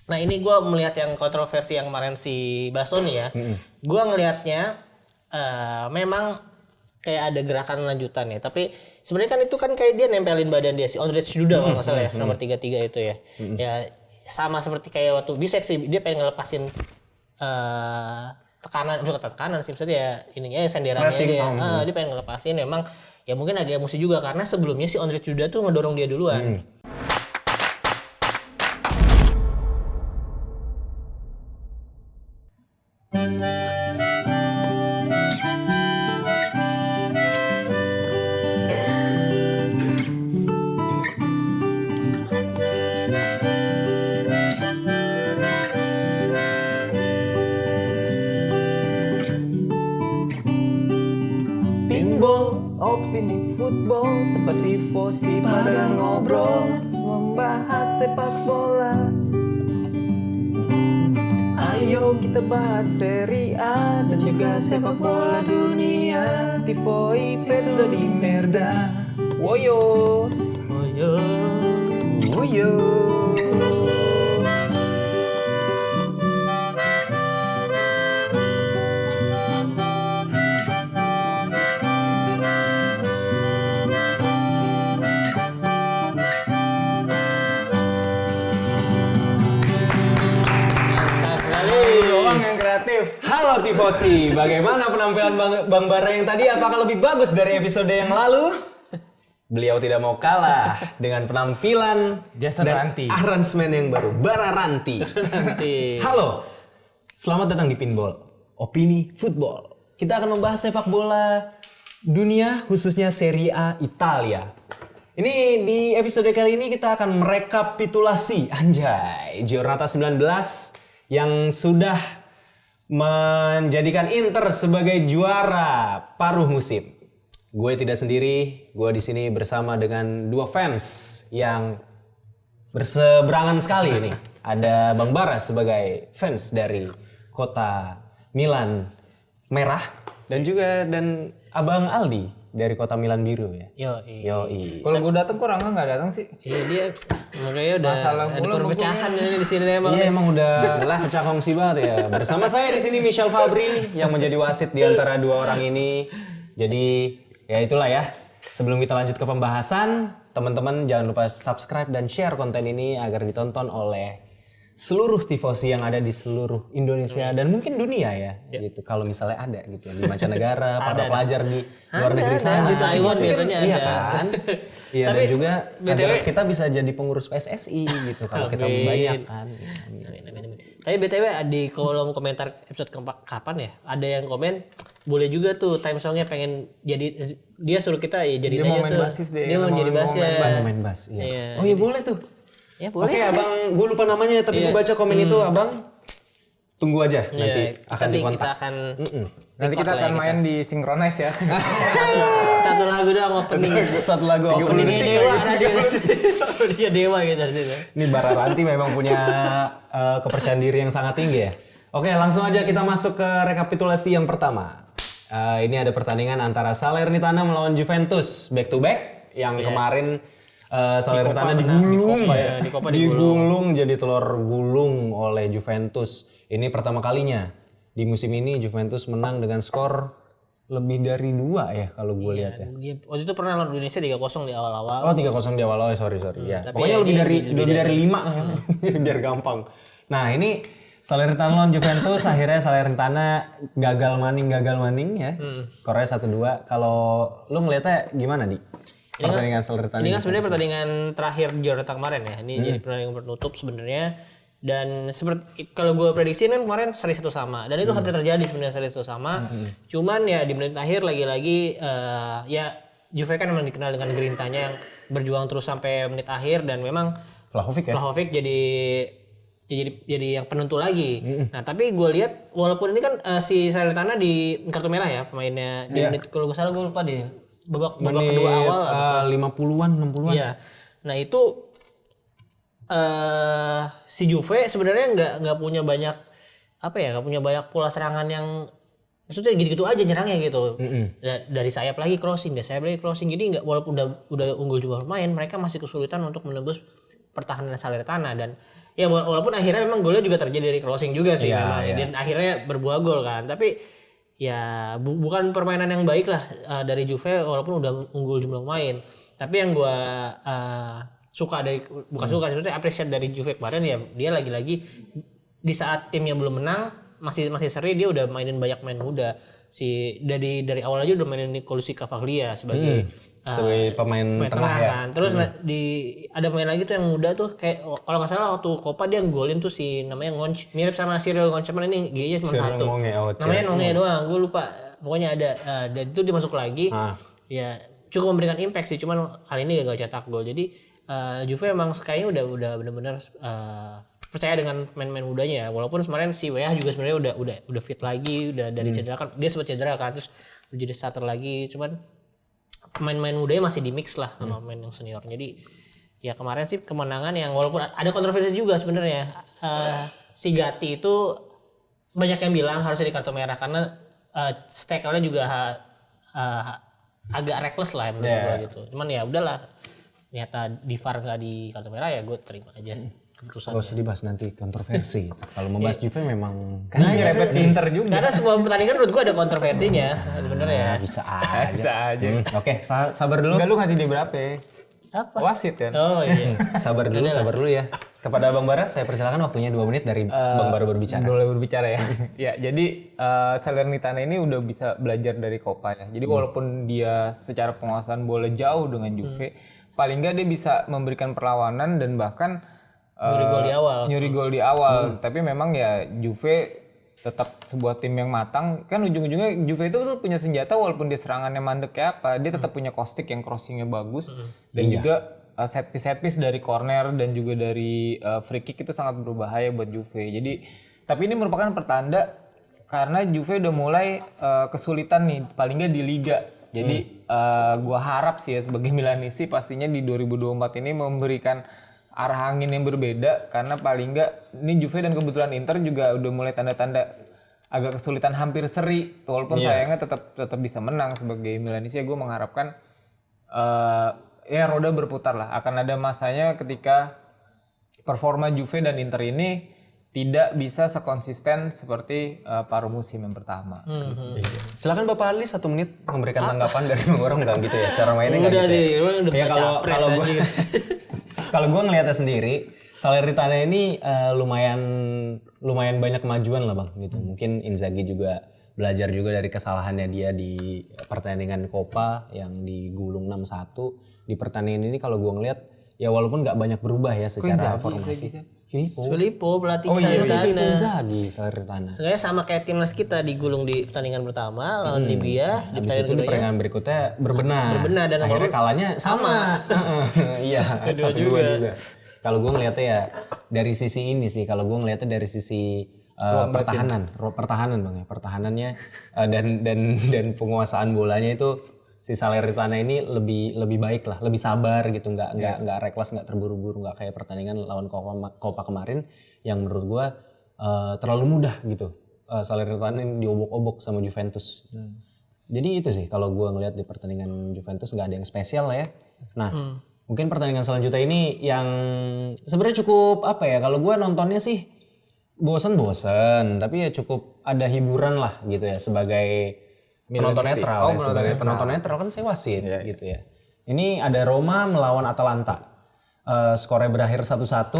Nah ini gue melihat yang kontroversi yang kemarin si Bastoni ya. Gue ngelihatnya memang kayak ada gerakan lanjutan ya. Tapi sebenarnya kan itu kan kayak dia nempelin badan dia si Ondrej Duda kalau nggak salah ya, nomor 33 itu ya. Ya sama seperti kayak waktu bisek sih, dia pengen ngelepasin tekanan, bukan tekanan sih, maksudnya ya ininya ya senderannya aja ya. Dia pengen ngelepasin, memang ya mungkin agak emosi juga karena sebelumnya si Ondrej Duda tuh ngedorong dia duluan. Pinball, opini football, tempat tifosi pada ngobrol, membahas sepak bola. Ayo kita bahas Serie A dan juga sepak bola dunia. Tifoi pezzo di merda. Woyo, Woyo. woyo. Mantap sekali. Orang yang kreatif. Halo Tifosi, bagaimana penampilan Bang Bara yang tadi? Apakah lebih bagus dari episode yang lalu? Beliau tidak mau kalah dengan penampilan Jason dan Ranti. aransemen yang baru, Bara Ranti. Nanti. Halo, selamat datang di Pinball, opini football. Kita akan membahas sepak bola dunia, khususnya Serie A Italia. Ini di episode kali ini kita akan merekapitulasi, anjay, Giornata 19 yang sudah menjadikan Inter sebagai juara paruh musim. Gue tidak sendiri, gue di sini bersama dengan dua fans yang berseberangan sekali ini. Ada Bang Bara sebagai fans dari kota Milan merah dan Abang Aldi dari kota Milan biru ya. Yoi. Kalau gue datang kok Rangga nggak datang sih? Iya dia menurutnya udah Masalah ada mulu perpecahan ini di sini emang. Iya emang udah pecah kongsi banget ya. Bersama saya di sini Michel Fabri yang menjadi wasit di antara dua orang ini. Jadi ya itulah ya. Sebelum kita lanjut ke pembahasan, teman-teman jangan lupa subscribe dan share konten ini agar ditonton oleh seluruh tifosi yang ada di seluruh Indonesia dan mungkin dunia ya, gitu. Kalau misalnya ada gitu ya, di mancanegara, para pelajar di luar negeri sana, di Taiwan biasanya iya ada. kan? Iya, dan juga agar kita bisa jadi pengurus PSSI gitu kalau kita banyak kan. Amin. Tapi BTW di kolom komentar episode kapan ya? Ada yang komen boleh juga tuh time songnya pengen jadi, dia suruh kita ya jadi Dia mau aja main tuh. basis deh, Dia mau jadi bass ya. Main bass, iya. Iya. Oh iya boleh tuh. Ya boleh. Oke abang, gue lupa namanya tapi gue baca komen itu abang. Tunggu aja nanti akan kita dikontak. akan Nanti kita akan main di synchronize ya. satu lagu doang opening. Satu lagu Openingnya Dewa nanti. Dia Dewa gitu dari situ. Ini Bara Ranti memang punya kepercayaan diri yang sangat tinggi ya. Oke langsung aja kita masuk ke rekapitulasi yang pertama. Ini ada pertandingan antara Salernitana melawan Juventus back to back yang kemarin Salernitana digulung jadi telur gulung oleh Juventus. Ini pertama kalinya di musim ini Juventus menang dengan skor lebih dari 2 ya kalau gue lihat ya. Dia waktu itu pernah lawan Indonesia 3-0 di awal-awal. Oh 3-0 di awal, sorry ya. Tapi Pokoknya ya, lebih dia dari 5 ya. Biar gampang. Nah ini Salernitana lawan Juventus akhirnya Salernitana gagal maning ya. Skornya 1-2. Kalau lu ngeliatnya gimana di pertandingan Salernitana? Ini kan sebenarnya pertandingan terakhir Giornata kemarin ya. Ini jadi pertandingan penutup sebenarnya. Dan seperti kalau gue prediksi kan kemarin seri 1 sama dan itu hampir terjadi sebenarnya seri 1 sama. Cuman ya di menit akhir lagi-lagi ya Juve kan memang dikenal dengan gerintanya yang berjuang terus sampai menit akhir dan memang Vlahovic jadi yang penentu lagi. Nah tapi gue lihat walaupun ini kan si Salernitana di kartu merah ya pemainnya di menit kalau gue salah gue lupa deh babak kedua awal 50-an 60-an. Iya. Nah itu si Juve sebenarnya nggak punya banyak nggak punya banyak pola serangan yang maksudnya gitu-gitu aja nyerangnya gitu. Dari sayap lagi crossing, jadi nggak walaupun udah unggul juga lumayan mereka masih kesulitan untuk menembus pertahanan Salernitana. Dan ya walaupun akhirnya memang golnya juga terjadi dari crossing juga sih memang. Dan akhirnya berbuah gol kan. Tapi ya bukan permainan yang baik lah dari Juve walaupun udah unggul jumlah pemain. Tapi yang gue suka dari bukan suka sebenarnya appreciate dari Juve kemarin ya dia lagi-lagi di saat timnya belum menang masih seri dia udah mainin banyak main muda. Dari awal aja udah mainin Nicolussi Cavaglia sebagai pemain tengah ya. kan. Terus ada pemain lagi tuh yang muda tuh kayak kalau nggak salah waktu Copa dia golin tuh si namanya Ngonch, mirip sama Cyril Ngonch, cuman ini G-nya cuma satu. Namanya Nonge doang, gue lupa. Pokoknya ada dan itu dia masuk lagi. Ya cukup memberikan impact sih, cuman kali ini gak cetak gol. Jadi Juve emang kayaknya udah benar-benar percaya dengan main-main mudanya ya. Walaupun kemarin si WA juga sebenarnya udah fit lagi, udah dari cedera kan. Dia sempat cedera kan terus jadi starter lagi. Cuman pemain-pemain mudanya masih di mix lah sama pemain yang senior. Jadi ya kemarin sih kemenangan yang walaupun ada kontroversi juga sebenarnya. Si Gatti itu banyak yang bilang harusnya di kartu merah karena tackle-nya juga agak reckless lah menurut gue gitu. Cuman ya udahlah. Ternyata di VAR nggak di kartu merah ya gue terima aja. Gak usah dibahas nanti kontroversi. Kalau membahas Juve memang karena nyerempet Inter juga. Karena semua pertandingan menurut gua ada kontroversinya sebenarnya. Bisa aja. Bisa aja. Oke, sabar dulu. Enggak lu ngasih dia berapa? Apa? Wasit kan. Oh iya. Sabar dulu ya. Kepada Bang Bara saya persilakan waktunya 2 menit dari Bang Bara berbicara. Boleh berbicara ya. Ya, jadi Salernitana ini udah bisa belajar dari Copa ya. Jadi walaupun dia secara penguasaan bola jauh dengan Juve, paling nggak dia bisa memberikan perlawanan dan bahkan nyuri gol di awal. Tapi memang ya Juve tetap sebuah tim yang matang. Kan ujung-ujungnya Juve itu tuh punya senjata walaupun dia serangannya mandek kayak apa, dia tetap punya Kostic yang crossingnya bagus dan juga set piece dari corner dan juga dari free kick itu sangat berbahaya buat Juve. Jadi tapi ini merupakan pertanda karena Juve udah mulai kesulitan nih paling nggak di liga. Jadi gua harap sih ya sebagai Milanisi pastinya di 2024 ini memberikan arah angin yang berbeda karena paling enggak ini Juve dan kebetulan Inter juga udah mulai tanda-tanda agak kesulitan hampir seri walaupun sayangnya tetap bisa menang. Sebagai Milanisi ya gue mengharapkan ya roda berputar lah, akan ada masanya ketika performa Juve dan Inter ini tidak bisa sekonsisten seperti paruh musim yang pertama. Silakan Bapak Ali 1 menit memberikan tanggapan dari Bang Bara. Enggak gitu ya cara mainnya enggak gitu. Udah Ya kalau gue ngelihatnya sendiri, Salernitana ini lumayan banyak kemajuan lah Bang gitu. Mungkin Inzaghi juga belajar juga dari kesalahannya dia di pertandingan Copa yang digulung 6-1. Di pertandingan ini kalau gue ngelihat ya walaupun nggak banyak berubah ya secara formasi. Filippo pelatih Inzaghi Salernitana. Sebenarnya sama kayak timnas kita digulung di pertandingan pertama lawan Libya, di pertandingan berikutnya berbenah dan akhirnya kalahnya sama. Iya, 1-2 juga. Kalau gue ngeliatnya ya dari sisi ini sih, kalau gue ngeliatnya dari sisi pertahanan Bang ya, pertahanannya dan penguasaan bolanya itu si Salernitana ini lebih baik lah, lebih sabar gitu, nggak reckless, nggak terburu-buru, nggak kayak pertandingan lawan Copa kemarin yang menurut gua terlalu mudah gitu. Salernitana ini diobok-obok sama Juventus. Jadi itu sih kalau gua ngelihat di pertandingan Juventus nggak ada yang spesial lah ya. Nah mungkin pertandingan selanjutnya ini yang sebenarnya cukup apa ya, kalau gua nontonnya sih bosen tapi ya cukup ada hiburan lah gitu ya sebagai penonton netral sebagai penonton netral kan saya wasit gitu ya. Ini ada Roma melawan Atalanta. Skornya berakhir 1-1.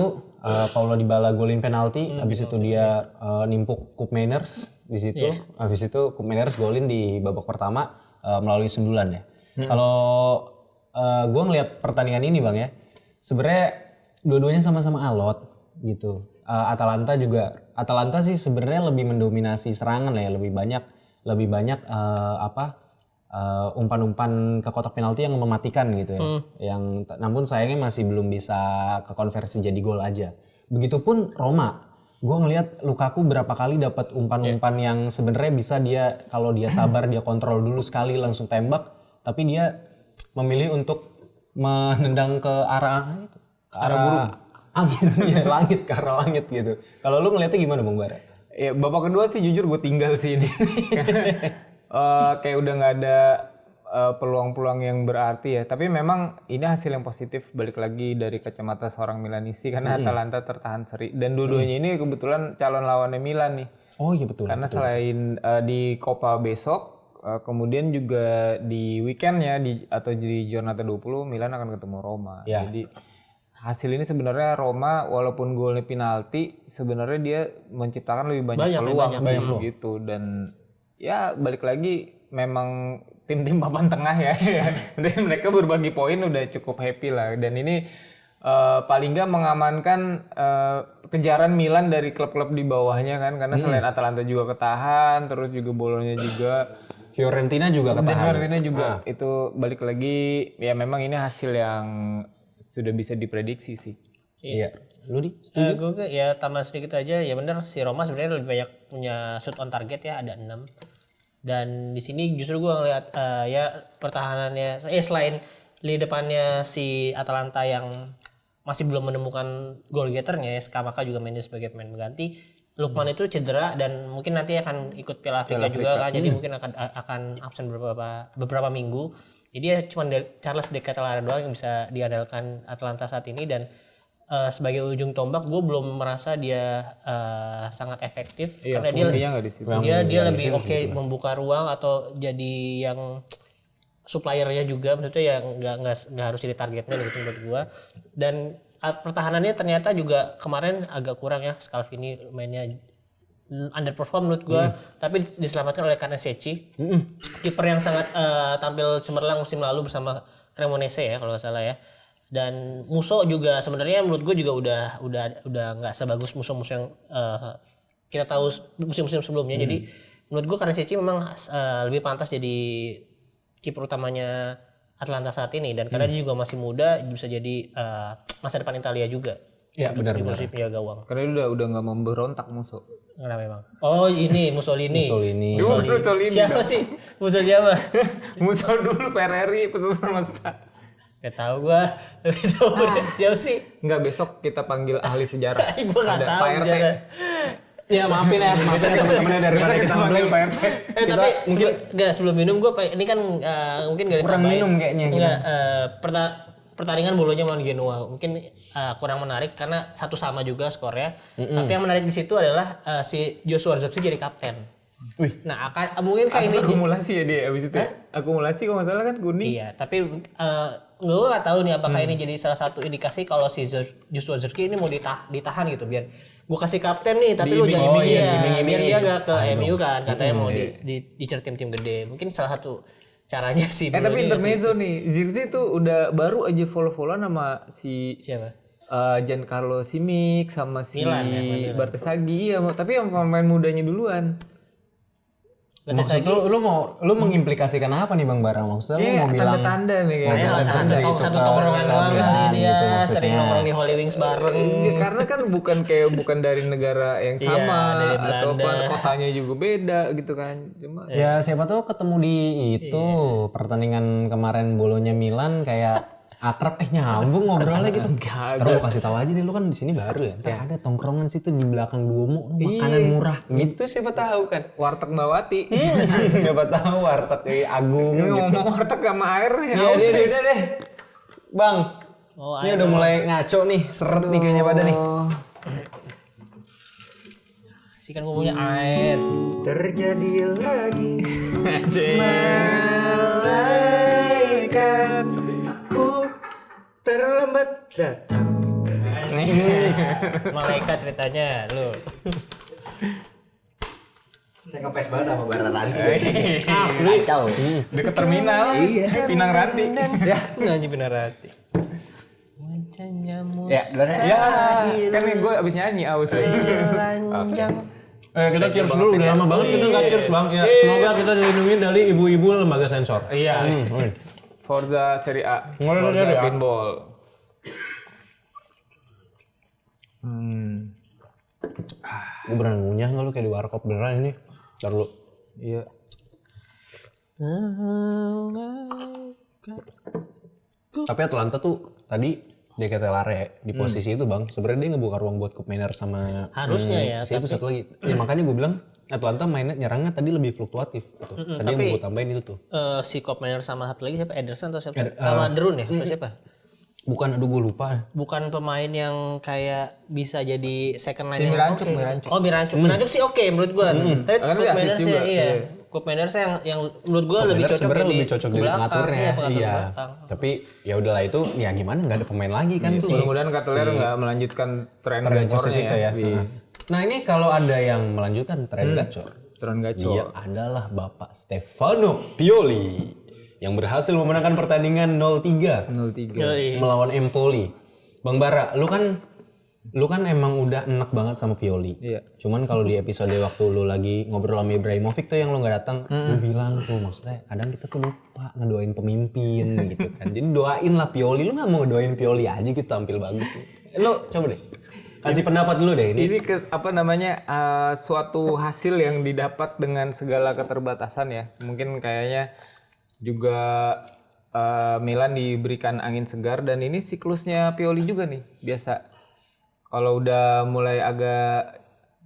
Paulo Dybala golin penalti. Habis itu dia nimpuk Koop Meiners di situ. Habis itu Koop Meiners golin di babak pertama melalui sundulan ya. Kalau gue ngelihat pertandingan ini Bang ya, sebenarnya dua-duanya sama-sama alot gitu. Atalanta sih sebenarnya lebih mendominasi serangan lah ya, lebih banyak umpan-umpan ke kotak penalti yang mematikan gitu ya. Namun sayangnya masih belum bisa kekonversi jadi gol aja. Begitupun Roma. Gue ngelihat Lukaku berapa kali dapat umpan-umpan yang sebenarnya bisa dia kalau dia sabar dia kontrol dulu sekali langsung tembak, tapi dia memilih untuk menendang ke arah burung. Angin ya, langit, ke arah langit gitu. Kalau lu ngelihatnya gimana Bang Bara? Ya babak kedua sih jujur gue tinggal sih ini. Kayak udah nggak ada peluang-peluang yang berarti ya. Tapi memang ini hasil yang positif balik lagi dari kacamata seorang Milanisti karena Atalanta tertahan seri dan dua-duanya ini kebetulan calon lawannya Milan nih. Oh iya betul. Karena selain di Coppa besok, kemudian juga di weekendnya atau di Giornata 20 Milan akan ketemu Roma. Ya. Jadi hasil ini sebenarnya Roma walaupun golnya penalti sebenarnya dia menciptakan lebih banyak peluang gitu dan ya balik lagi memang tim-tim papan tengah ya. Dan mereka berbagi poin udah cukup happy lah dan ini paling nggak mengamankan kejaran Milan dari klub-klub di bawahnya kan karena selain Atalanta juga ketahan terus juga Bolonya juga Fiorentina juga dan ketahan. Fiorentina juga itu balik lagi ya memang ini hasil yang sudah bisa diprediksi sih. Iya. Lu di? Gue ya tambah sedikit aja ya bener si Roma sebenarnya lebih banyak punya shoot on target ya ada 6. Dan di sini justru gue ngeliat ya pertahanannya selain di depannya si Atalanta yang masih belum menemukan goal getternya ya Skamaka juga mainnya sebagai pemain pengganti. Lukman itu cedera dan mungkin nanti akan ikut Piala Afrika juga kan jadi mungkin akan absen beberapa minggu. Jadi ya cuma Charles De Ketelaere doang yang bisa diandalkan Atalanta saat ini dan sebagai ujung tombak gue belum merasa dia sangat efektif karena dia lebih oke membuka ruang atau jadi yang suppliernya juga maksudnya yang nggak harus jadi targetnya gitu buat gue dan pertahanannya ternyata juga kemarin agak kurang ya Scalvini mainnya underperform menurut gue tapi diselamatkan oleh Karnesecchi kiper yang sangat tampil cemerlang musim lalu bersama Cremonese ya kalau nggak salah ya dan Musso juga sebenarnya menurut gue juga udah nggak sebagus musuh-musuh yang kita tahu musim-musim sebelumnya jadi menurut gue Karnesecchi memang lebih pantas jadi kiper utamanya Atalanta saat ini dan karena dia juga masih muda bisa jadi masa depan Italia juga. Iya benar. Di posisi penjaga gawang. Karena dia udah nggak memberontak musuh. Kenapa memang? Oh ini Mussolini. Mussolini. Siapa sih? Musuh siapa? Musuh dulu PRRI Persatuan Mesta. Gak tahu gua. Siapa sih? Enggak besok kita panggil ahli sejarah. Gua nggak tahu sejarah. Ya maafin ya teman-temannya daripada kita ngeblame Pak RT. Tapi sebelum minum gue ini kan mungkin gak kurang ditambahin. minum kayaknya. Enggak pertandingan Bolonya melawan Genoa mungkin kurang menarik karena 1-1 juga skornya. Tapi yang menarik di situ adalah si Joshua Zirkzee jadi kapten. Wih. Nah akan mungkin kayak ini akumulasi ya dia abis itu. Akumulasi kalau nggak salah kan kuning. Iya, tapi gue nggak tahu nih apakah ini jadi salah satu indikasi kalau si Joshua Zirkzee ini mau ditahan gitu biar gue kasih kapten nih tapi lu jangan biar dia nggak ke MU kan katanya mau dicer tim-tim gede mungkin salah satu caranya sih. Tapi intermezzo nih Zirkzee tuh udah baru aja follow-followan sama si siapa? Giancarlo Simic sama si Milan, ya, Bartesaghi ya, tapi yang pemain mudanya duluan. Maksud lu mengimplikasikan apa nih Bang Barang? Maksudnya lu mau bilang tanda-tanda nih kayaknya. Satu tongkrongan doang kali dia sering nongkrong di Holy Wings bareng. Karena kan bukan dari negara yang sama atau kotanya juga beda gitu kan. Cuma ya siapa tahu ketemu di itu pertandingan kemarin Bolonya Milan kayak akrab nyambung ngobrolnya gitu. Terus lu kasih tahu aja deh lu kan di sini baru ya. Ntar ada tongkrongan situ di belakang Duomo makanan murah gitu siapa tahu kan. Warteg Bawati. Siapa tahu warteg dari Agung gitu. gitu. Ngomong warteg sama air ya. Udah deh. Bang. Ini udah mulai ngaco nih, seret nih kayaknya pada nih. Sih kan ngomongnya air. Terjadi lagi. Malaikatku terlambat datang. Malaikat ceritanya lu. Saya ngefans banget sama Bara Ranti. Kacau. Deket terminal. Pinang Ranti. Ya, Nyanyi Pinang Ranti. ya, kan gue abis nyanyi aus. Telanjang. Kita cheers dulu, udah lama banget kita nggak cheers Bang. Ya, semoga kita dilindungi dari ibu-ibu lembaga sensor. Iya. Forza Serie A. Forza Pinball. Gue beneran ngunyah nggak lu kayak di warkop beneran ini? Ntar lu. Iya. Tapi Atlanta tuh tadi Dia kata Lare di posisi itu bang, sebenarnya dia ngebuka ruang buat Koopmeiners sama Harusnya ya, siapa satu lagi. Ya makanya gue bilang Atlanta mainnya nyerangnya tadi lebih fluktuatif. Gitu. Tadi yang gue tambahin itu tuh. Si Koopmeiners sama satu lagi siapa? Ederson atau siapa? Sama Drun ya? Atau siapa? Bukan, aduh gue lupa. Bukan pemain yang kayak bisa jadi second line Si yang Mirancuk, oke. Mirancuk. Oh Mirancuk, Mirancuk sih oke menurut gua. Tapi Karena dia Koopmeiners assist juga, iya. Koopmeiners yang menurut gua lebih cocok Sebenarnya di lebih cocok ke jadi belakang. pengaturnya. Iya, pengatur Iya. belakang. Tapi ya udahlah itu ya gimana nggak ada pemain lagi kan sih. Mudah-mudahan Cutler nggak melanjutkan tren Tren gacornya positif ya. ya. Nah ini kalau ada yang melanjutkan tren gacor. Tren gacor. Dia adalah Bapak Stefano Pioli yang berhasil memenangkan pertandingan 0-3 0-3. Yoi. melawan Empoli. Bang Bara, lu kan emang udah enak banget sama Pioli. Iya. Cuman kalau di episode waktu lu lagi ngobrol sama Ibrahimovic tuh yang lu nggak datang, lu bilang tuh maksudnya kadang kita tuh lupa ngedoain pemimpin gitu kan. Jadi doain lah Pioli, lu nggak mau doain Pioli aja gitu tampil bagus. Lu coba deh kasih pendapat dulu deh ini. Ini suatu hasil yang didapat dengan segala keterbatasan ya. Mungkin kayaknya juga Milan diberikan angin segar dan ini siklusnya Pioli juga nih biasa. Kalau udah mulai agak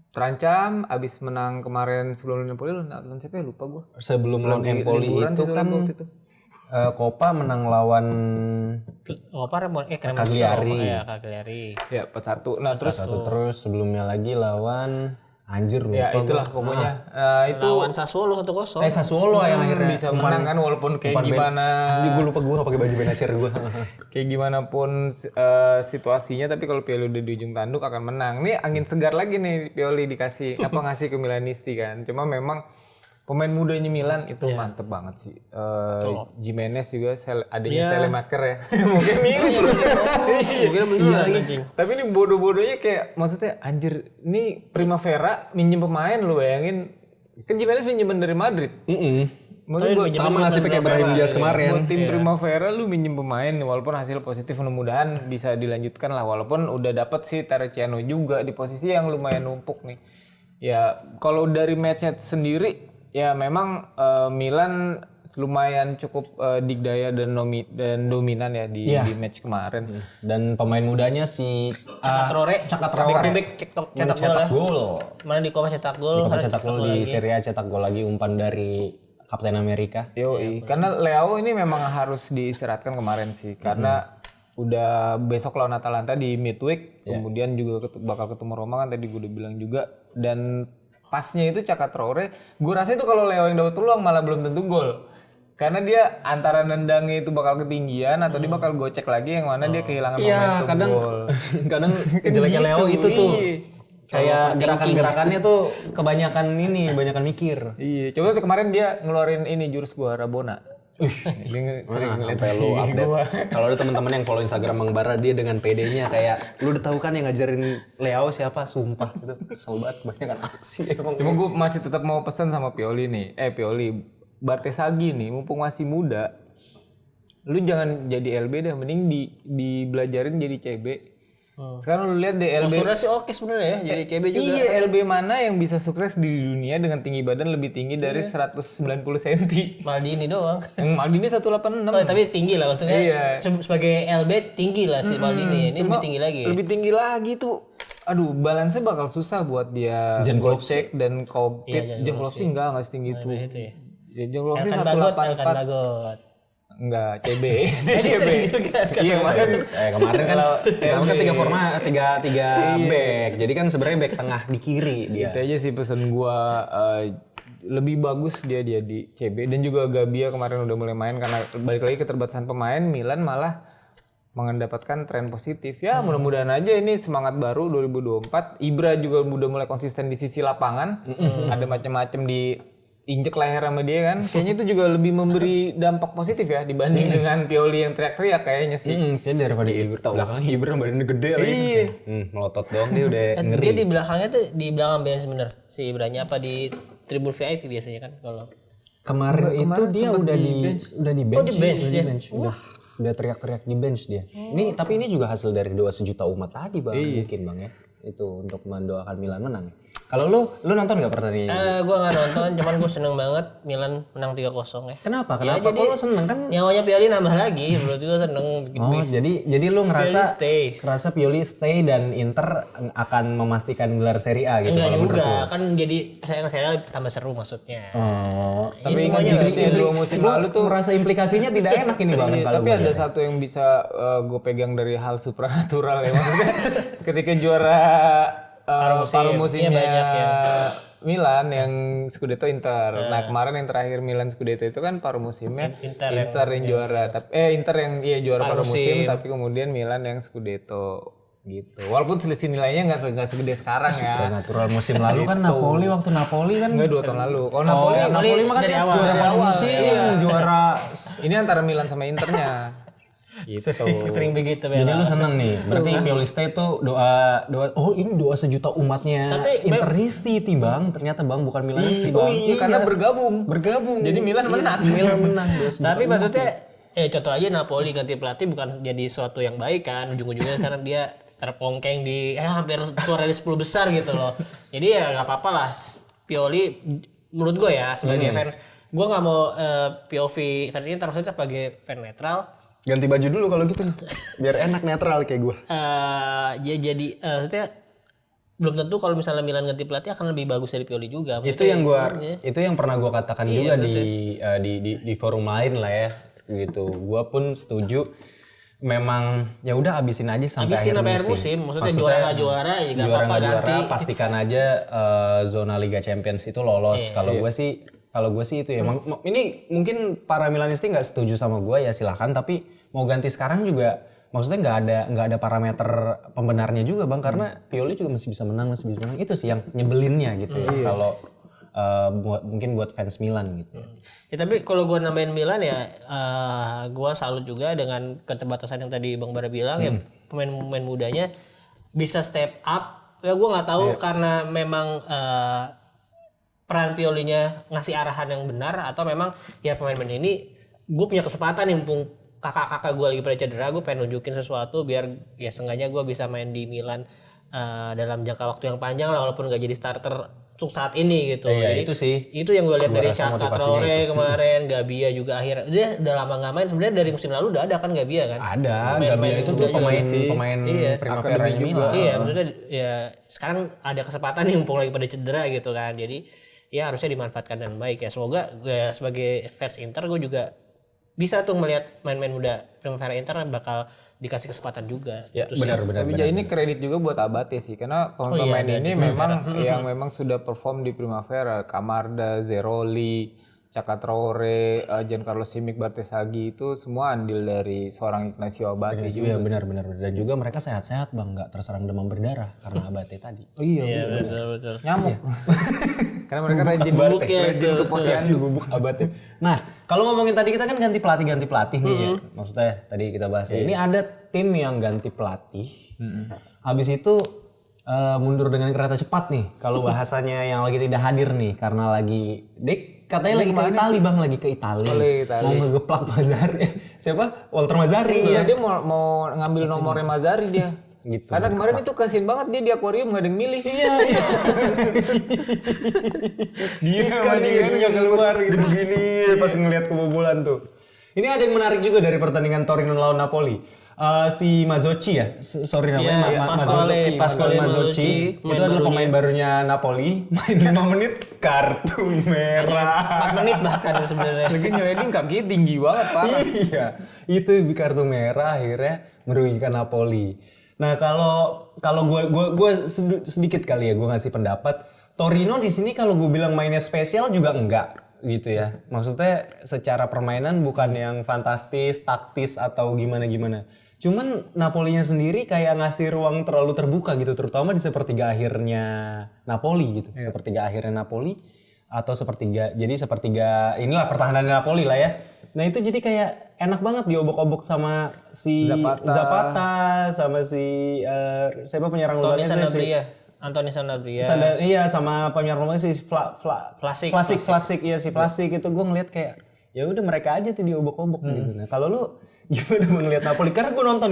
terancam, abis menang kemarin sebelum Empoli lawan siapa ya lupa gue. Sebelum lawan Empoli itu kan Coppa menang lawan Cagliari. Ya, Cagliari. Ya 4-1. Nah Terus sebelumnya lagi lawan anjir lupa. ya itulah pokoknya. Itu Lawan Sassuolo 1-0. Sassuolo yang akhirnya bisa menang kan walaupun kayak gimana. Gue lupa gue pakai baju Benacer gue. Kayak gimana pun situasinya, tapi kalau Pioli udah di ujung tanduk akan menang. Nih angin segar lagi nih Pioli dikasih ngasih ke Milanisti kan. Cuma memang pemain mudanya Milan itu mantep banget sih. Jimenez juga adanya Selemaker ya. Mungkin mirip. Mungkin beneran anjing. Tapi ini bodoh-bodohnya kayak maksudnya anjir ini Primavera minjem pemain lu bayangin. Kan Jimenez minjeman dari Madrid. Maksudnya buat Sama nasibnya kayak Brahim Diaz kemarin. buat tim Primavera lu minjem pemain walaupun hasil positif mudah-mudahan bisa dilanjutkan lah walaupun udah dapet sih Terracciano juga di posisi yang lumayan numpuk nih. Ya kalau dari matchnya sendiri ya memang Milan lumayan cukup digdaya dan dominan ya di match kemarin. Dan pemain mudanya si Cakatrore bebek cetak gol. Mana di Coppa cetak gol, Di cetak gol di Serie A cetak gol lagi umpan dari Kapten Amerika. Yoi, karena Leo ini memang harus diistirahatkan kemarin sih karena udah besok lawan Atalanta di midweek, kemudian juga bakal ketemu Roma kan tadi gue udah bilang juga dan pasnya itu Cakatrore, gue rasa itu kalau Leo yang dapat peluang malah belum tentu gol. Karena dia antara nendangnya itu bakal ketinggian atau dia bakal gocek lagi yang mana dia kehilangan momentum gol. kadang jeleknya Leo itu tuh kayak gerakan-gerakannya tuh kebanyakan mikir. Iya, coba tuh kemarin dia ngeluarin ini jurus gua Rabona. Dia sering ngeliat Sampai lu update. Kalau ada teman-teman yang follow Instagram Bang Bara dia dengan PD-nya kayak lu udah tahu kan yang ngajarin Leo siapa sumpah itu kesel banget banyak aksi emang. Cuma gue masih tetap mau pesan sama Pioli nih. Pioli Bartesaghi nih mumpung masih muda. Lu jangan jadi LB dah, mending dibelajarin jadi CB. Sekarang lu lihat deh LB. Posturnya sih oke sebenarnya ya, jadi CB juga. Iya, LB mana yang bisa sukses di dunia dengan tinggi badan lebih tinggi dari 190 cm? Maldini doang. Yang Maldini 186. Oh, tapi tinggi lah maksudnya. Iya. Sebagai LB tinggi lah si Maldini. Ini lebih tinggi lagi. Lebih tinggi lagi tuh. Aduh, balance-nya bakal susah buat dia gocek dan kompet. Jankovic enggak setinggi itu. Itu ya. Ya Jankovic Elkan 184. Bagot. Enggak, CB. CB juga. Iya, Kemarin kan tiga back. Jadi kan sebenarnya back tengah di kiri dia. Itu aja sih pesan gua lebih bagus dia di CB dan juga Gabbia kemarin udah mulai main karena balik lagi keterbatasan pemain Milan malah mendapatkan tren positif. Ya, mudah-mudahan aja ini semangat baru 2024. Ibra juga udah mulai konsisten di sisi lapangan. Ada macam-macam di injek leher sama dia kan, kayaknya itu juga lebih memberi dampak positif ya dibanding dengan Pioli yang teriak-teriak kayaknya sih. Kayaknya daripada Ibra, belakangnya Ibra badannya gede lagi. Iya. Melotot doang dia udah ngeri. Dia di belakangnya tuh di belakang bench bener. Si Ibranya apa di tribun VIP biasanya kan kalau. Kemarin itu dia udah di bench. Oh, di bench dia. Udah teriak-teriak di bench dia. Ini tapi ini juga hasil dari doa sejuta umat tadi Bang, mungkin Bang ya. Itu untuk mendoakan Milan menang. Kalau lu nonton nggak pertandingan? Gue nggak nonton, cuman gue seneng banget Milan menang 3-0 ya. Kenapa? Ya, Kok lu seneng kan? Nyawanya Pioli nambah lagi, menurut gue seneng. Oh, jadi lu ngerasa Pioli stay. Dan Inter akan memastikan gelar Serie A gitu. Enggak kalau juga, menurut lu? kan jadi saya tambah seru maksudnya. Oh, Tapi semuanya Tapi 2 musim lalu tuh merasa implikasinya tidak enak ini Bang. kalau tapi gua ada lihat. satu yang bisa gue pegang dari hal supranatural ya maksudnya ketika juara paruh musimnya Iya, banyak ya. Milan yang Scudetto Inter. Nah kemarin yang terakhir Milan Scudetto itu kan paruh musimnya Inter yang juara. Inter yang juara paruh musim tapi kemudian Milan yang Scudetto gitu. Walaupun selisih nilainya nggak segede sekarang ya. Natural musim lalu kan Napoli waktu Napoli kan Enggak 2 tahun lalu. Kalau Napoli mah kan dari dia awal. juara paruh musim, juara. ini antara Milan sama Internya. Gitu. Sering begitu Jadi Bella. lu seneng nih. Berarti Pioli stay itu doa oh ini doa sejuta umatnya Tapi Interisti Bang. Ternyata Bang bukan Milanisti Bang. Iya, karena bergabung. Jadi Milan menang. Milan menang. Tapi maksudnya contoh aja Napoli ganti pelatih bukan jadi suatu yang baik kan, ujung-ujungnya karena dia terpongkeng di hampir keluar dari 10 besar gitu loh. Jadi ya nggak apa-apa lah. Pioli menurut gue ya sebagai fans, gue nggak mau POV fans Inter, maksudnya sebagai fan netral. Ganti baju dulu kalau gitu. Biar enak netral kayak gue. Ya jadi maksudnya belum tentu kalau misalnya Milan ganti pelatih akan lebih bagus dari Pioli juga. Itu yang pernah gua katakan juga di forum lain lah ya. Gitu. Gua pun setuju. Memang ya udah abisin aja sampai akhir musim. Maksudnya juara nggak juara ya nggak apa-apa ganti. Pastikan aja zona Liga Champions itu lolos. Kalau gue sih itu ya. Ini mungkin para Milanisti nggak setuju sama gue ya silahkan. Tapi mau ganti sekarang juga maksudnya nggak ada parameter pembenarnya juga Bang, karena Pioli juga masih bisa menang itu sih yang nyebelinnya gitu ya. Kalau mungkin buat fans Milan gitu. Ya tapi kalau gue nambahin Milan ya gue salut juga dengan keterbatasan yang tadi Bang Bara bilang ya, pemain-pemain mudanya bisa step up. Ya gue nggak tahu karena memang peran Piolinya ngasih arahan yang benar atau memang ya pemain-pemain ini gue punya kesempatan nih, mumpung kakak-kakak gue lagi pada cedera, gue pengen nunjukin sesuatu biar ya seenggaknya gue bisa main di Milan dalam jangka waktu yang panjang lah, walaupun gak jadi starter untuk saat ini gitu. Jadi itu sih itu yang gue lihat dari Caka Traore kemarin, Gabia juga akhirnya dia udah lama nggak main. Sebenarnya dari musim lalu udah ada kan Gabia kan? Ada, Gabia itu tuh pemain Primavera Milan. Iya, maksudnya ya sekarang ada kesempatan nih mumpung lagi pada cedera gitu kan. Jadi ya harusnya dimanfaatkan dengan baik ya. Semoga gue sebagai fans Inter gue juga bisa tuh melihat main-main muda Primavera Inter bakal dikasih kesempatan juga. Ya, benar. Tapi ini kredit juga buat Abate sih, karena pemain ini memang yang memang sudah perform di Primavera. Camarda, Zeroli, Caka Traore, Giancarlo Simic, Bartesaghi itu semua andil dari seorang Ignacio Abate juga. Iya benar. Dan juga mereka sehat-sehat Bang, nggak terserang demam berdarah karena Abate tadi. Oh iya, betul. Nyamuk. Karena mereka rajin ke posyandu. Bubuk Abate. Nah, kalau ngomongin tadi kita kan ganti pelatih nih ya. Maksudnya tadi kita bahas ya. Ini ada tim yang ganti pelatih. Habis itu mundur dengan kereta cepat nih. Kalau bahasanya yang lagi tidak hadir nih karena lagi katanya lagi ke Itali Bang, lagi ke Itali. Mau ngegeplak Mazzari. Siapa? Walter Mazzari. Iya, dia mau ngambil nomornya Mazzari dia. Gitu. Karena kemarin itu kasian banget dia di akuarium nggak ada yang milih. Iya. Dia keluar gitu begini pas ngelihat kebobolan tuh. Ini ada yang menarik juga dari pertandingan Torino lawan Napoli. Si Mazzocchi ya, sorry namanya Pasquale Mazzocchi. Itu adalah pemain barunya Napoli. Main 5 menit kartu merah. 4 menit bahkan sebenarnya. Lagi nyeliding kaki tinggi banget Pak. Iya, itu kartu merah akhirnya merugikan Napoli. Nah kalau gue sedikit kali ya gue ngasih pendapat. Torino di sini kalau gue bilang mainnya spesial juga enggak gitu ya. Maksudnya secara permainan bukan yang fantastis, taktis atau gimana. Cuman Napolinya sendiri kayak ngasih ruang terlalu terbuka gitu, terutama di sepertiga akhirnya Napoli gitu. Sepertiga akhirnya Napoli atau sepertiga inilah pertahanan Napoli lah ya. Nah itu jadi kayak enak banget diobok-obok sama si Zapata sama si siapa penyerang luarnya sih? Antoni Sanabria. Iya sama penyerang luarnya si Vlasic iya si Vlasic itu gue ngeliat kayak ya udah mereka aja tuh diobok-obok gitu. Nah kalau lu gimana ngeliat Napoli? Karena gue nonton.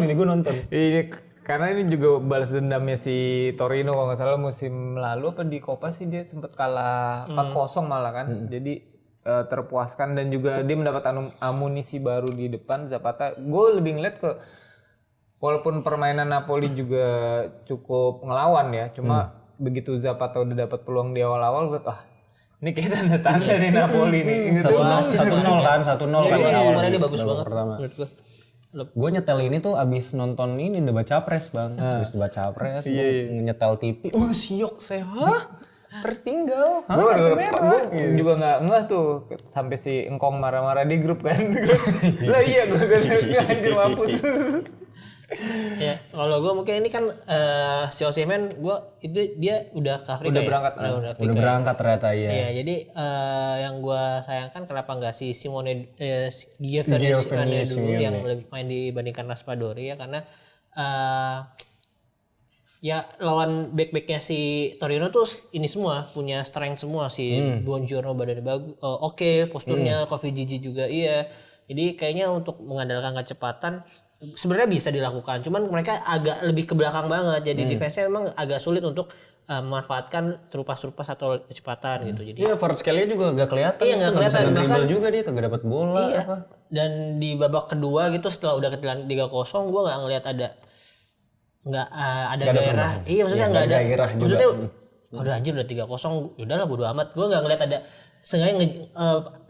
Ini Karena ini juga balas dendamnya si Torino kalau nggak salah musim lalu apa di Coppa sih dia sempat kalah 4-0 malah kan. Jadi terpuaskan dan juga dia mendapat amunisi baru di depan Zapata. Gue lebih ngeliat ke walaupun permainan Napoli juga cukup ngelawan ya, cuma begitu Zapata udah dapat peluang di awal-awal gue ini kayak tanda-tanda nih Napoli nih. 1-0 kan, 1-0 kan. Sebenarnya dia bagus banget menurut gue. Gue nyetel ini tuh abis nonton ini Debat Capres bang. Abis Debat Capres gue nyetel TV. Oh siok saya. Tertinggal. Gue juga nggak tuh sampai si Engkong marah-marah di grup kan. Lah iya gue anjir mampus. Ya, kalau gue mungkin ini kan si Osimhen itu dia udah ke Afrika. Udah berangkat. Udah berangkat ternyata ya. Iya, jadi yang gue sayangkan kenapa nggak si Simone Giovinazzi dulu yang lebih main dibandingkan Raspadori ya, karena ya lawan back-backnya si Torino tuh ini semua punya strength semua, si Buongiorno badannya bagus, oke, posturnya, Kofi Gigi juga iya. Jadi kayaknya untuk mengandalkan kecepatan sebenarnya bisa dilakukan, cuman mereka agak lebih ke belakang banget, jadi defense-nya memang agak sulit untuk memanfaatkan terupas-terupas atau kecepatan gitu. Jadi iya, first scale-nya juga gak kelihatan. Iya, gak kelihatan, bahkan juga dia kagak dapat bola. iya. Dan di babak kedua gitu setelah udah ketinggalan 3-0 gue nggak ngelihat ada gairah. Iya, maksudnya nggak ada gairah juga. Maksudnya udah anjir udah 3-0, udahlah bodo amat. Gue nggak ngelihat ada sengaja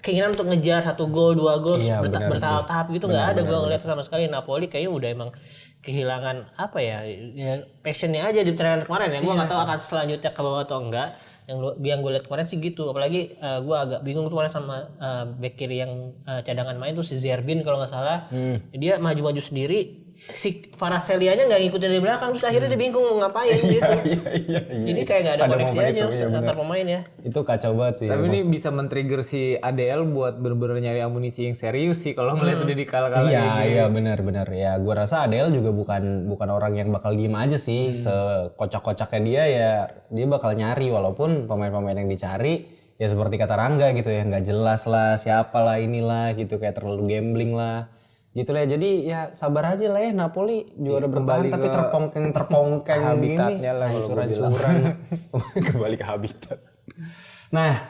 keinginan untuk ngejar 1 gol 2 gol bertahap-tahap gitu, nggak ada. Gue ngelihat sama sekali Napoli kayaknya udah emang kehilangan apa ya passionnya aja di pertandingan kemarin ya. Gue nggak tahu akan selanjutnya ke bawah atau enggak. Yang gue lihat kemarin sih gitu. Apalagi gue agak bingung kemarin sama back kiri yang cadangan main tuh si Zerbin kalau nggak salah. Dia maju-maju sendiri, si Kvaratskhelia-nya nggak ngikutin dari belakang, terus akhirnya dia bingung mau ngapain gitu. Ini kayak nggak ada koneksi aja antar pemain ya. Itu kacau banget sih. Tapi ini bisa men-trigger si ADL buat bener-bener nyari amunisi yang serius sih kalau ngeliat udah dikalah-kalah. Iya benar ya. Gue rasa ADL juga bukan orang yang bakal diem aja sih. Sekocak-kocaknya dia bakal nyari, walaupun pemain-pemain yang dicari ya seperti kata Rangga gitu ya, nggak jelas lah, siapalah inilah gitu, kayak terlalu gambling lah gitu lah. Jadi ya sabar aja lah ya, Napoli juara bertahan tapi terpongkeng habitatnya lah, hancur-hancuran. Kembali ke habitat. Nah,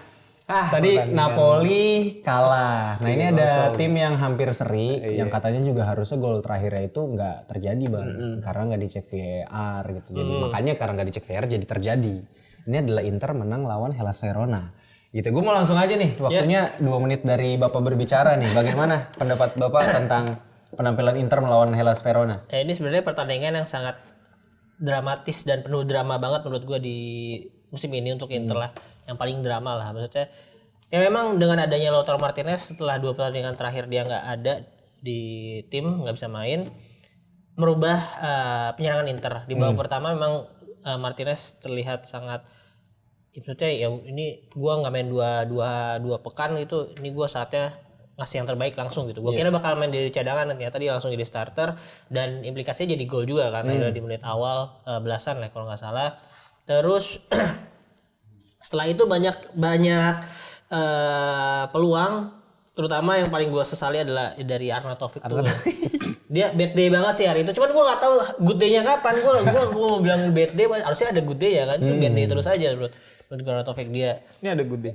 tadi Napoli kalah. Nah, ini ada tim yang hampir seri, yang katanya juga harusnya gol terakhirnya itu nggak terjadi bang, karena nggak dicek VAR gitu. Jadi makanya karena nggak dicek VAR jadi terjadi. Ini adalah Inter menang lawan Hellas Verona. Gitu. Gue mau langsung aja nih, waktunya 2 menit dari Bapak berbicara nih. Bagaimana pendapat Bapak tentang penampilan Inter melawan Hellas Verona? Ini sebenarnya pertandingan yang sangat dramatis dan penuh drama banget menurut gue di musim ini untuk Inter lah. Yang paling drama lah maksudnya. Ya memang dengan adanya Lautaro Martinez setelah 2 pertandingan terakhir dia nggak ada di tim, nggak bisa main, merubah penyerangan Inter. Di babak pertama memang Martinez terlihat sangat, maksudnya ya ini gua nggak main dua pekan gitu, ini gua saatnya ngasih yang terbaik langsung gitu. Gua kira bakal main di cadangan, ternyata dia langsung jadi starter dan implikasinya jadi gol juga karena di menit awal belasan lah kalau nggak salah. Terus setelah itu banyak peluang, terutama yang paling gua sesali adalah dari Arnautovic tuh. Dia bad day banget sih hari itu. Cuman gua nggak tahu good day-nya kapan. Gua mau bilang bad day, harusnya ada good day ya kan. Itu bad day terus aja bro. Menurut Arnautovic dia. Ini ada good day.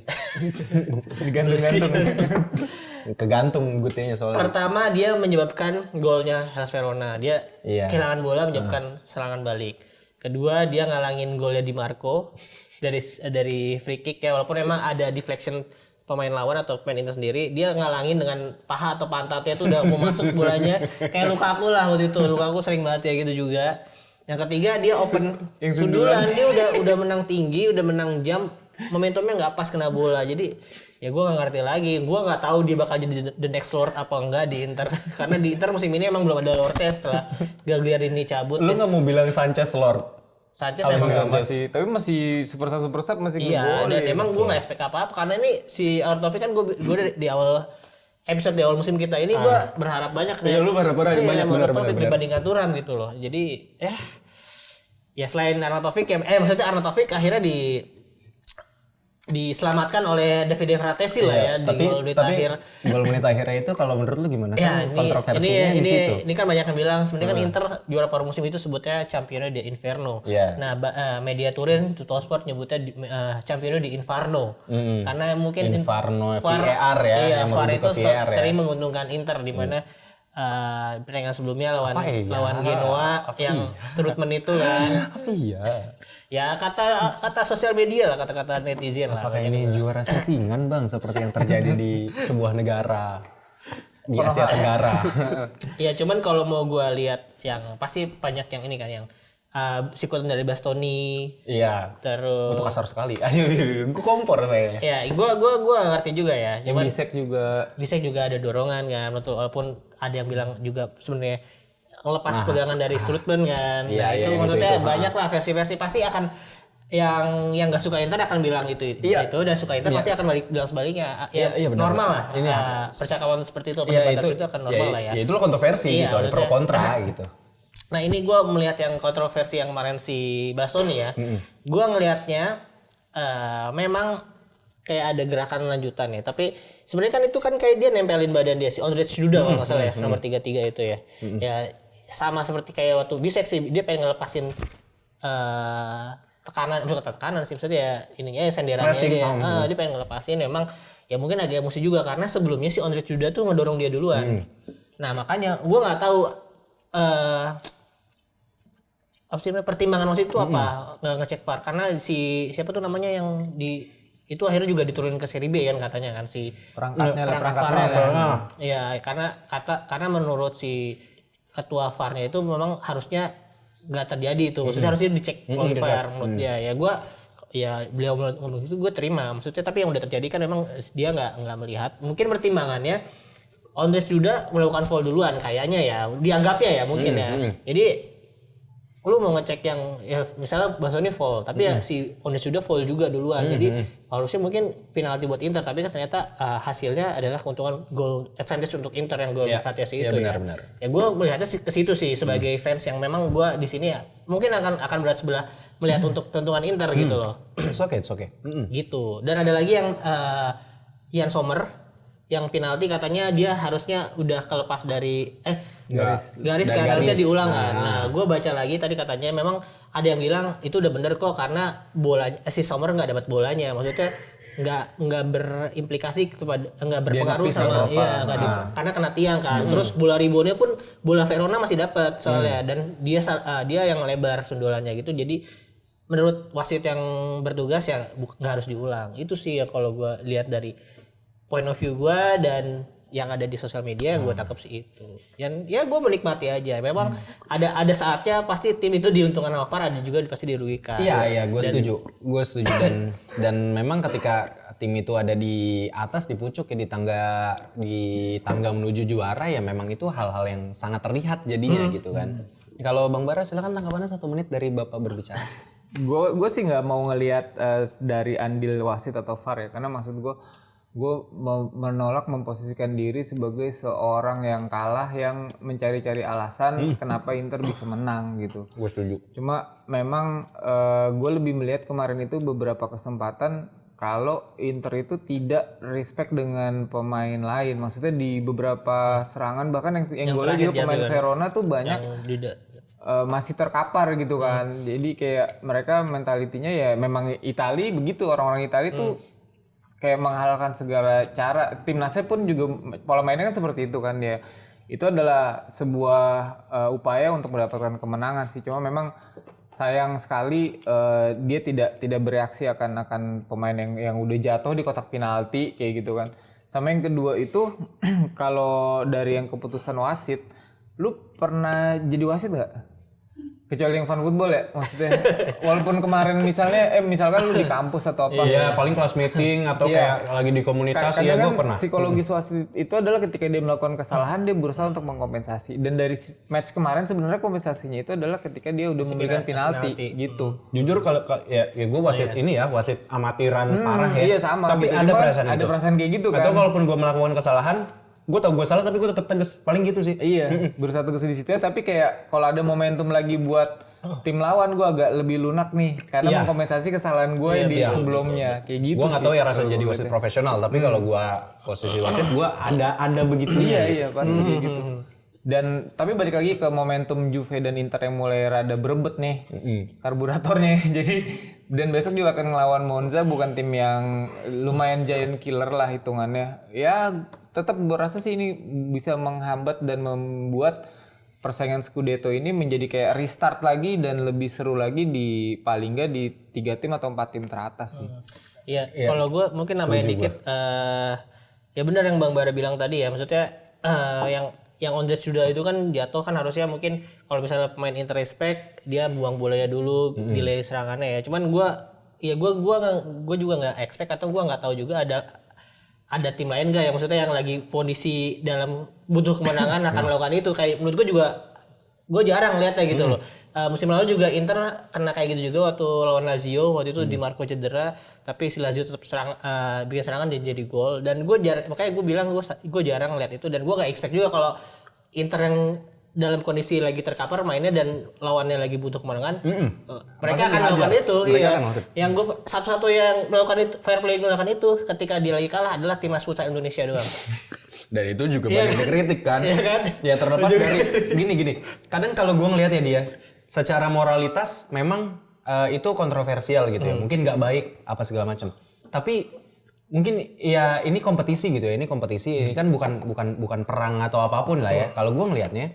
Digantung-gantung. Kegantung good-nya soalnya. Pertama dia menyebabkan golnya Hellas Verona. Dia kehilangan bola menyebabkan serangan balik. Kedua dia ngalangin golnya Di Marco dari free kick ya, walaupun emang ada deflection pemain lawan atau pemain Inter sendiri, dia ngalangin dengan paha atau pantatnya tuh udah mau masuk bolanya, kayak Lukaku lah waktu itu. Lukaku sering banget ya gitu juga. Yang ketiga dia open sundulan, dia udah menang tinggi, udah menang jam, momentumnya nggak pas kena bola. Jadi ya gue nggak ngerti lagi, gue nggak tahu dia bakal jadi the next Lord apa enggak di Inter. Karena di Inter musim ini emang belum ada Lordnya setelah Gagliardini cabut. Lu nggak mau bilang Sanchez Lord? Sanchez emang masih super sub masih iya, dan emang gue nggak expect apa-apa karena ini si Arnautovic kan gue di awal episode di awal musim kita ini gue berharap banyak ya. Lu berharap banyak Arnautovic dibanding Turan gitu loh. Jadi ya selain Arnautovic maksudnya Arnautovic akhirnya diselamatkan oleh Davide Fratesi lah ya di gol menit akhir. Gol menit akhirnya itu kalau menurut lu gimana? Ya, Kan kontroversinya di situ. ini kan banyak yang bilang sebenarnya kan Inter juara paruh musim itu sebutnya Campione di Inferno. Iya. Nah, media Turin Tuttosport nyebutnya Campione di Inferno. Karena mungkin Inferno VAR ya, Iya, yang VAR merujuk itu ke VAR ya. sering menguntungkan Inter di mana pertandingan sebelumnya lawan Genoa yang statement itu kan. Iya. Ya kata sosial media lah, kata-kata netizen lah. Apakah ini juara settingan Bang seperti yang terjadi di sebuah negara di Asia Tenggara? Ya cuman kalau mau gue lihat yang pasti banyak yang ini kan yang sikutan dari Bastoni. Iya. Terus Itu kasar sekali. Aduh, gue kompor saya. ya gua ngerti juga ya. Cuman Bisek juga ada dorongan kan, betul, walaupun ada yang bilang juga sebenarnya ngelepas pegangan dari Strootman kan. Iya, Nah, iya, itu itu, maksudnya itu. banyak lah versi-versi, pasti akan yang nggak suka Inter akan bilang itu dan suka Inter pasti akan bilang sebaliknya. Iya, benar. Normal lah. Ini percakapan seperti itu, Iya, perdebatan seperti itu akan normal lah ya. Ya itu lo kontroversi Iya, gitu, ada pro maksudnya- kontra gitu. Nah ini gue melihat yang kontroversi yang kemarin si Bastoni ya, gue ngelihatnya memang kayak ada gerakan lanjutan ya, tapi sebenarnya kan itu kan kayak dia nempelin badan dia si Ondrej Duda kalau nggak salah ya, nomor 33 itu ya. Ya sama seperti kayak waktu Bisek sih, dia pengen ngelepasin bukan tekanan sih, maksudnya ya ininya ya senderannya dia. Dia pengen ngelepasin, memang ya mungkin agak emosi juga karena sebelumnya si Ondrej Duda tuh ngedorong dia duluan. Nah makanya gue nggak tahu apa sih pertimbangan wasit itu apa nggak ngecek VAR, karena si siapa tuh namanya yang di itu akhirnya juga diturunin ke seri B kan katanya kan si perangkat VAR-nya kan. Iya, karena menurut si ketua VAR-nya itu memang harusnya nggak terjadi itu, maksudnya harusnya dicek qualifier menurut dia. Ya gua ya beliau ngomong itu gue terima, maksudnya tapi yang udah terjadi kan memang dia nggak melihat, mungkin pertimbangannya Ondrej Duda melakukan foul duluan kayaknya ya, dianggapnya ya mungkin ya. Jadi lu mau ngecek yang ya misalnya Bastoni foul, tapi ya si Ondrej Duda foul juga duluan. Jadi harusnya mungkin penalti buat Inter, tapi kan ternyata hasilnya adalah keuntungan gol advantage untuk Inter yang gol Fratesi itu ya. benar. Ya gue melihatnya ke situ sih sebagai fans yang memang gue di sini ya mungkin akan berat sebelah melihat untuk keuntungan Inter gitu loh. It's okay. Gitu. Dan ada lagi yang Jan Sommer yang penalti katanya dia harusnya udah kelepas dari garis kan, harusnya diulang kan. Nah, gue baca lagi tadi katanya memang ada yang bilang itu udah bener kok karena bola si Sommer nggak dapat bolanya, maksudnya nggak berimplikasi kepada nggak berpengaruh sama karena kena tiang kan. Terus bola reboundnya pun bola Verona masih dapat soalnya dan dia yang lebar sundulannya gitu. Jadi menurut wasit yang bertugas ya nggak harus diulang. Itu sih ya kalau gue lihat dari point of view gue dan yang ada di sosial media yang gue tangkap sih itu. Dan ya gue menikmati aja. Memang ada saatnya pasti tim itu diuntungkan sama VAR, ada juga pasti dirugikan. Iya, gue setuju. Dan memang ketika tim itu ada di atas, di pucuk ya, di tangga menuju juara ya memang itu hal-hal yang sangat terlihat jadinya gitu kan. Kalau Bang Bara silakan tanggapannya 1 menit dari Bapak berbicara. Gue sih nggak mau ngelihat dari andil wasit atau VAR ya, karena maksud gue menolak memposisikan diri sebagai seorang yang kalah yang mencari-cari alasan kenapa Inter bisa menang gitu. Gue setuju. Cuma memang gue lebih melihat kemarin itu beberapa kesempatan kalau Inter itu tidak respect dengan pemain lain. Maksudnya di beberapa serangan bahkan yang gue lihat juga pemain Verona tuh banyak masih terkapar gitu kan. Jadi kayak mereka mentalitinya ya memang Itali begitu, orang-orang Itali tuh kayak menghalalkan segala cara. Timnasnya pun juga pola mainnya kan seperti itu kan dia. Itu adalah sebuah upaya untuk mendapatkan kemenangan sih. Cuma memang sayang sekali dia tidak bereaksi akan pemain yang udah jatuh di kotak penalti kayak gitu kan. Sama yang kedua itu kalau dari yang keputusan wasit, lu pernah jadi wasit nggak? Kecuali yang fan football ya, maksudnya walaupun kemarin misalkan lu di kampus atau apa. Iya, paling kelas meeting atau kayak lagi di komunitas ya gue pernah. Psikologis wasit itu adalah ketika dia melakukan kesalahan dia berusaha untuk mengkompensasi. Dan dari match kemarin sebenarnya kompensasinya itu adalah ketika dia udah memberikan penalti gitu. Jujur kalau ya gue wasit ini ya, wasit amatiran parah ya. Iya sama. Tapi gitu. ada perasaan itu. Ada perasaan kayak gitu kan. Atau kalaupun gue melakukan kesalahan, gue tau gue salah tapi gue tetap tegas, paling gitu sih. Iya, berusaha tegas di situ ya, tapi kayak kalau ada momentum lagi buat tim lawan gue agak lebih lunak nih karena mengkompensasi kesalahan gue di sebelumnya kayak gitu. Gue nggak tahu ya rasanya jadi wasit profesional, tapi kalau gue posisi wasit gue ada begitunya. Iya pasti kayak gitu. Dan tapi balik lagi ke momentum Juve dan Inter yang mulai rada berebet nih karburatornya. Jadi dan besok juga akan ngelawan Monza, bukan tim yang lumayan giant killer lah hitungannya. Ya tetap gue rasa sih ini bisa menghambat dan membuat persaingan Scudetto ini menjadi kayak restart lagi dan lebih seru lagi di paling nggak di 3 tim atau 4 tim teratas sih. Iya, kalau gue mungkin nambahin dikit, ya benar yang Bang Bara bilang tadi ya, maksudnya yang on the sudah itu kan jatuh kan harusnya mungkin kalau misalnya pemain Inter respect dia buang bolanya dulu, delay serangannya ya. Cuman gue juga nggak expect atau gue nggak tahu juga ada tim lain nggak ya, maksudnya yang lagi kondisi dalam butuh kemenangan akan melakukan itu. Kayak menurut gue juga gue jarang lihatnya gitu loh. Musim lalu juga Inter kena kayak gitu juga waktu lawan Lazio, waktu itu Di Marco cedera tapi si Lazio tetap bikin serangan dan jadi gol. Dan makanya gue bilang gue jarang lihat itu, dan gue gak expect juga kalau Inter yang dalam kondisi lagi terkapar mainnya dan lawannya lagi butuh kemenangan, mereka akan melakukan itu. Iya. Yang gue satu-satu yang melakukan itu, fair play melakukan itu ketika dia lagi kalah adalah timnas futsal Indonesia doang. Dan itu juga banyak dikritik kan. Iya kan? Ya terlepas dari gini. Kadang kalau gue ngelihat ya dia secara moralitas memang itu kontroversial gitu ya. Mungkin nggak baik apa segala macam. Tapi mungkin ya ini kompetisi gitu ya. Ini kompetisi, ini kan bukan perang atau apapun lah ya. Kalau gue ngelihatnya,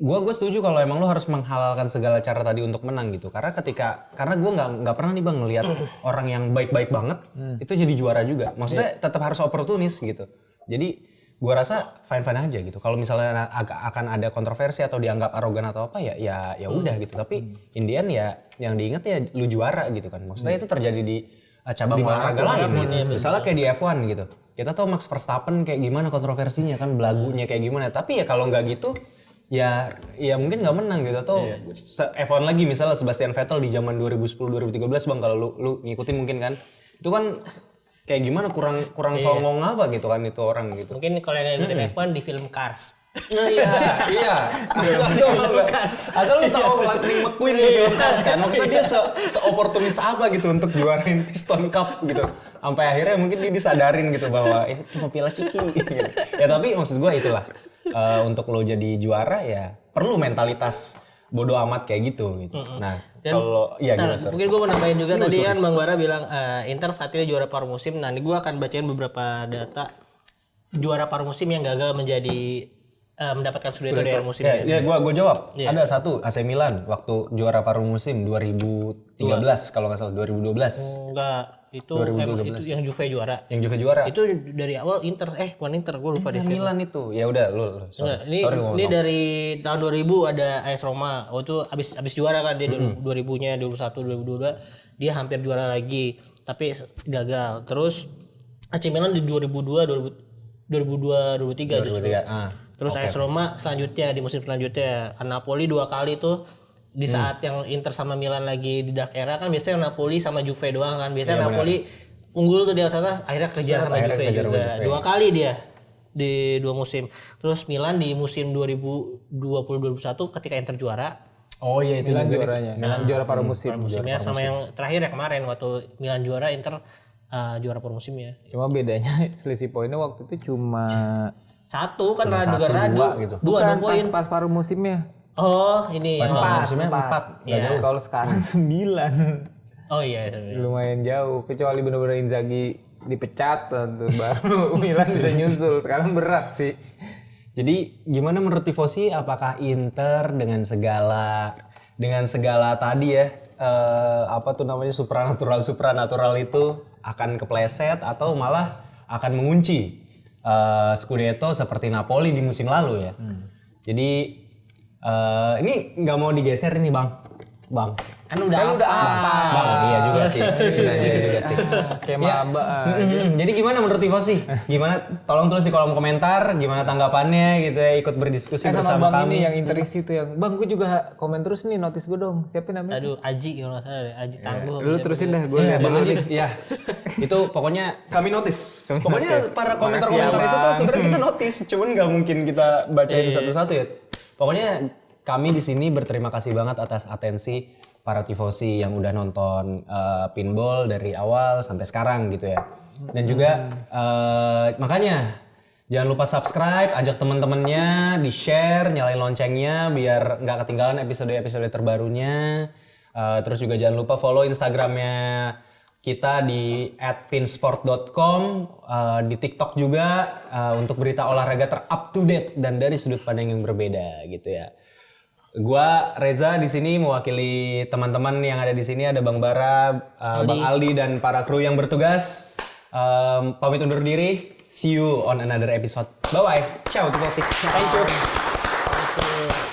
gue setuju kalau emang lo harus menghalalkan segala cara tadi untuk menang gitu. Karena gue nggak pernah nih Bang ngelihat orang yang baik-baik banget itu jadi juara juga. Maksudnya tetap harus oportunis gitu. Jadi gue rasa fine aja gitu. Kalau misalnya akan ada kontroversi atau dianggap arogan atau apa ya udah gitu. Tapi Indian ya yang diingat ya lu juara gitu kan. Maksudnya itu terjadi di cabang olahraga lain gitu. Misalnya kayak di F1 gitu. Kita tahu Max Verstappen kayak gimana kontroversinya kan, belagunya kayak gimana. Tapi ya kalau nggak gitu ya mungkin nggak menang gitu. Atau F1 lagi misalnya Sebastian Vettel di zaman 2010-2013 Bang, kalau lu ngikutin mungkin kan. Itu kan kayak gimana kurang songong apa gitu kan itu orang gitu. Mungkin kalau yang ngikutin F1 di film Cars. Iya. Atau lu tahu Lightning McQueen di film Cars kan? Maksudnya dia se-oportunis apa gitu untuk juarain Piston Cup gitu. Sampai akhirnya mungkin dia disadarin gitu bahwa ini cuma piala ciki gitu. Ya tapi maksud gua itulah. Untuk lo jadi juara ya perlu mentalitas bodo amat kayak gitu. Nah, kalau mungkin gue mau nambahin juga tadi kan Bang Bara bilang Inter saat ini juara paruh musim. Nah, ini gue akan bacain beberapa data juara paruh musim yang gagal menjadi mendapatkan Scudetto dari musim ini. Ya, gue jawab. Ada satu AC Milan waktu juara paruh musim 2013 kalau nggak salah 2012. Enggak, itu yang Juve juara. Yang Juve juara. Itu dari awal Inter, bukan Inter, gue lupa deh. Milan itu. Ya udah lu. Ini dari tahun 2000 ada AS Roma. Itu abis juara kan dia 2000-nya, 2001, 2022 dia hampir juara lagi tapi gagal. Terus AC Milan di 2002, 2003 justru. Terus AS Roma selanjutnya di musim selanjutnya. Napoli 2 kali tuh di saat yang Inter sama Milan lagi di dark era kan biasanya Napoli sama Juve doang kan. Biasanya Napoli unggul tuh di atas akhirnya kejar sama Juve juga. 2 kali dia di 2 musim. Terus Milan di musim 2020-2021 ketika Inter juara. Oh iya itu Milan juaranya. Milan juara paruh musim. Musimnya sama yang terakhir ya kemarin waktu Milan juara Inter juara paruh musimnya. Cuma bedanya selisih poinnya waktu itu cuma 1 kan negara gitu. 2 poin pas paruh musimnya. Oh, ini pas paruh musimnya 4. Ya. Kalau sekarang 9. Oh iya. Lumayan jauh. Kecuali benar-benar Inzaghi dipecat tentu baru Milan bisa nyusul. Sekarang berat sih. Jadi gimana menurut Tifosi, apakah Inter dengan segala tadi ya supranatural itu akan kepleset atau malah akan mengunci Scudetto seperti Napoli di musim lalu ya. Jadi ini nggak mau digeser ini Bang. Kan udah apa? Bang, iya juga sih. Kayak maba. Jadi gimana menurut Tifosi? Gimana? Tolong tulis di kolom komentar gimana tanggapannya gitu ya, ikut berdiskusi bersama Bang kami. Ini yang interisi itu yang Bang, gue juga komen terus nih, notice gue dong. Siapa namanya? Aduh, Aji kalau nggak salah deh. Aji Tangguh. Lu terusin dah gue. Bang Aji, ya. Itu pokoknya Kami notice. Pokoknya para komentar-komentar itu tuh sebenarnya kita notice, cuman nggak mungkin kita bacain satu-satu ya. Pokoknya kami di sini berterima kasih banget atas atensi para tifosi yang udah nonton pinball dari awal sampai sekarang gitu ya. Dan juga makanya jangan lupa subscribe, ajak teman-temannya, di-share, nyalain loncengnya biar nggak ketinggalan episode-episode terbarunya. Terus juga jangan lupa follow Instagramnya kita di @pinsport.com, di TikTok juga untuk berita olahraga ter-up to date dan dari sudut pandang yang berbeda gitu ya. Gua Reza di sini mewakili teman-teman yang ada di sini, ada Bang Bara, Bang Aldi dan para kru yang bertugas. Pamit undur diri. See you on another episode. Bye bye. Ciao, terima kasih. Thank you.